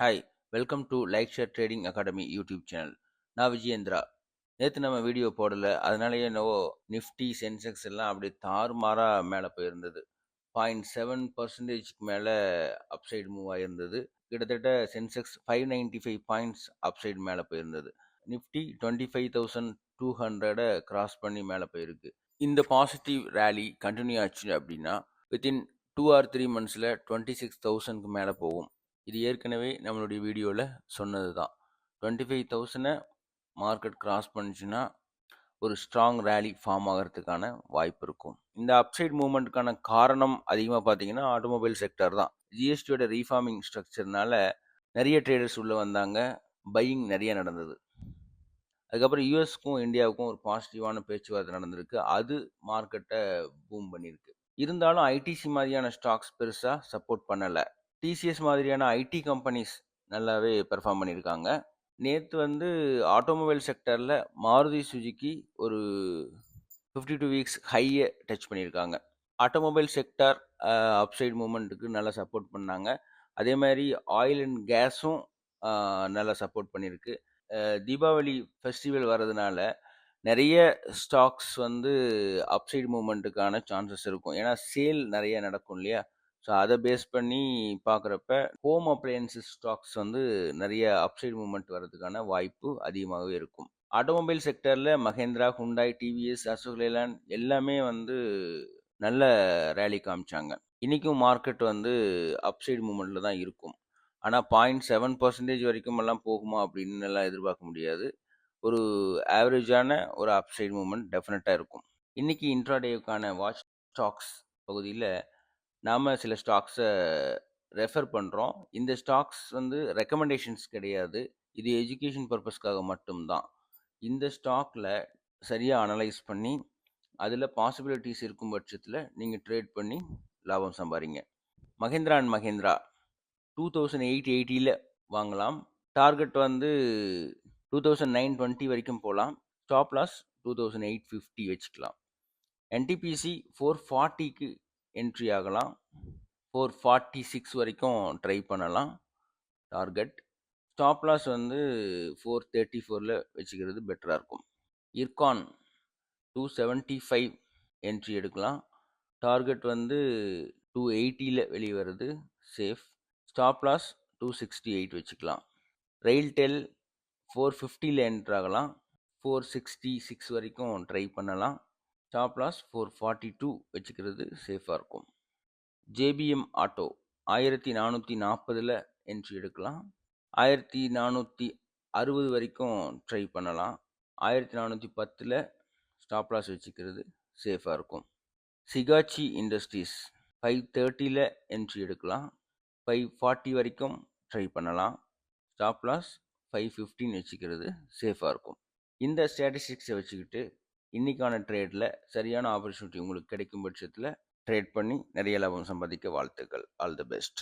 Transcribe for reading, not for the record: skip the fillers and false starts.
Hi, welcome to like share trading academy YouTube channel. நான் விஜயேந்திரா. நேற்று நம்ம வீடியோ போடல, அதனாலேயே என்னவோ நிஃப்டி சென்செக்ஸ் எல்லாம் அப்படி தாறுமாறா மேலே போயிருந்தது. 0.7% மேலே அப்சைடு மூவ் ஆயிருந்தது. கிட்டத்தட்ட சென்செக்ஸ் 595 பாயிண்ட்ஸ் அப்சைடு மேலே போயிருந்தது. நிஃப்டி 25,200 கிராஸ் பண்ணி மேலே போயிருக்கு. இந்த பாசிட்டிவ் ரேலி கண்டினியூ ஆச்சு அப்படின்னா வித்தின் 2 or 3 monthஸில் 26,000க்கு மேலே போகும். இது ஏற்கனவே நம்மளுடைய வீடியோவில் சொன்னது தான். 25,000 மார்க்கெட் கிராஸ் பண்ணிச்சுன்னா ஒரு ஸ்ட்ராங் ரேலி ஃபார்ம் ஆகிறதுக்கான வாய்ப்பு இருக்கும். இந்த அப்சைட் மூவ்மெண்ட்டுக்கான காரணம் அதிகமாக பார்த்தீங்கன்னா ஆட்டோமொபைல் செக்டர் தான். ஜிஎஸ்டியோட ரீஃபார்மிங் ஸ்ட்ரக்சர்னால நிறைய ட்ரேடர்ஸ் உள்ளே வந்தாங்க, பையிங் நிறைய நடந்தது. அதுக்கப்புறம் யூஎஸ்க்கும் இந்தியாவுக்கும் ஒரு பாசிட்டிவான பேச்சுவார்த்தை நடந்திருக்கு. அது மார்க்கெட்டை பூம் பண்ணியிருக்கு. இருந்தாலும் ஐடிசி மாதிரியான ஸ்டாக்ஸ் பெருசாக சப்போர்ட் பண்ணலை. டிசிஎஸ் மாதிரியான ஐடி கம்பெனிஸ் நல்லாவே பெர்ஃபார்ம் பண்ணியிருக்காங்க. நேற்று ஆட்டோமொபைல் செக்டரில் மாருதி சுஜுக்கி ஒரு 52 வீக்ஸ் ஹையை டச் பண்ணியிருக்காங்க. ஆட்டோமொபைல் செக்டர் அப்சைட் மூமெண்ட்டுக்கு நல்லா சப்போர்ட் பண்ணாங்க. அதே மாதிரி ஆயில் அண்ட் கேஸும் நல்லா சப்போர்ட் பண்ணியிருக்கு. தீபாவளி ஃபெஸ்டிவல் வர்றதுனால நிறைய ஸ்டாக்ஸ் அப்சைட் மூமெண்ட்டுக்கான சான்சஸ் இருக்கும். ஏன்னா சேல் நிறைய நடக்கும் இல்லையா? ஸோ அதை பேஸ் பண்ணி பார்க்குறப்ப ஹோம் அப்ளையன்சஸ் ஸ்டாக்ஸ் நிறைய அப்சைட் மூமெண்ட் வர்றதுக்கான வாய்ப்பு அதிகமாகவே இருக்கும். ஆட்டோமொபைல் செக்டரில் Mahindra, Hyundai, TVS, Ashok Leyland எல்லாமே நல்ல ரேலி காமிச்சாங்க. இன்றைக்கும் மார்க்கெட் அப்சைட் மூமெண்ட்டில் தான் இருக்கும். ஆனால் 0.7% வரைக்கும் எல்லாம் போகுமா அப்படின்னு எல்லாம் எதிர்பார்க்க முடியாது. ஒரு ஆவரேஜான ஒரு அப்சைட் மூமெண்ட் டெஃபினட்டாக இருக்கும். இன்றைக்கி இன்ட்ராடேவுக்கான வாட்ச் ஸ்டாக்ஸ் பகுதியில் நாம் சில ஸ்டாக்ஸை ரெஃபர் பண்ணுறோம். இந்த ஸ்டாக்ஸ் ரெக்கமெண்டேஷன்ஸ் கிடையாது, இது எஜுகேஷன் பர்பஸ்க்காக மட்டும்தான். இந்த ஸ்டாக்கில் சரியாக அனலைஸ் பண்ணி அதில் பாசிபிலிட்டிஸ் இருக்கும் பட்சத்தில் நீங்கள் ட்ரேட் பண்ணி லாபம் சம்பாதிங்க. மஹேந்திரா அண்ட் மஹேந்திரா 2880 வாங்கலாம். டார்கெட் 2920 வரைக்கும் போகலாம். ஸ்டாப் லாஸ் 2850 வச்சுக்கலாம். என்டிபிசி 440க்கு என்ட்ரி ஆகலாம். 446 வரைக்கும் ட்ரை பண்ணலாம். டார்கெட் ஸ்டாப் லாஸ் 434 வச்சுக்கிறது பெட்டராக இருக்கும். இர்கான் 275 என்ட்ரி எடுக்கலாம். டார்கெட் 280 வெளியே வருது, சேஃப். ஸ்டாப் லாஸ் 268 வச்சுக்கலாம். ரெயில்டெல் 450 என்ட்ரு ஆகலாம். 466 வரைக்கும் ட்ரை பண்ணலாம். ஸ்டாப் லாஸ் 442 வச்சுக்கிறது சேஃபாக இருக்கும். ஜேபிஎம் ஆட்டோ 1440 என்ட்ரி எடுக்கலாம். 1460 வரைக்கும் ட்ரை பண்ணலாம். 1410 ஸ்டாப் லாஸ் வச்சுக்கிறது சேஃபாக இருக்கும். சிகாச்சி இண்டஸ்ட்ரீஸ் 530 என்ட்ரி எடுக்கலாம். 540 வரைக்கும் ட்ரை பண்ணலாம். ஸ்டாப் லாஸ் 515 வச்சுக்கிறது சேஃபாக இருக்கும். இந்த ஸ்டாட்டிஸ்டிக்ஸை வச்சுக்கிட்டு இன்றைக்கான ட்ரேடில் சரியான ஆப்பர்ச்சுனிட்டி உங்களுக்கு கிடைக்கும் பட்சத்தில் ட்ரேட் பண்ணி நிறைய லாபம் சம்பாதிக்க வாழ்த்துக்கள். All the best.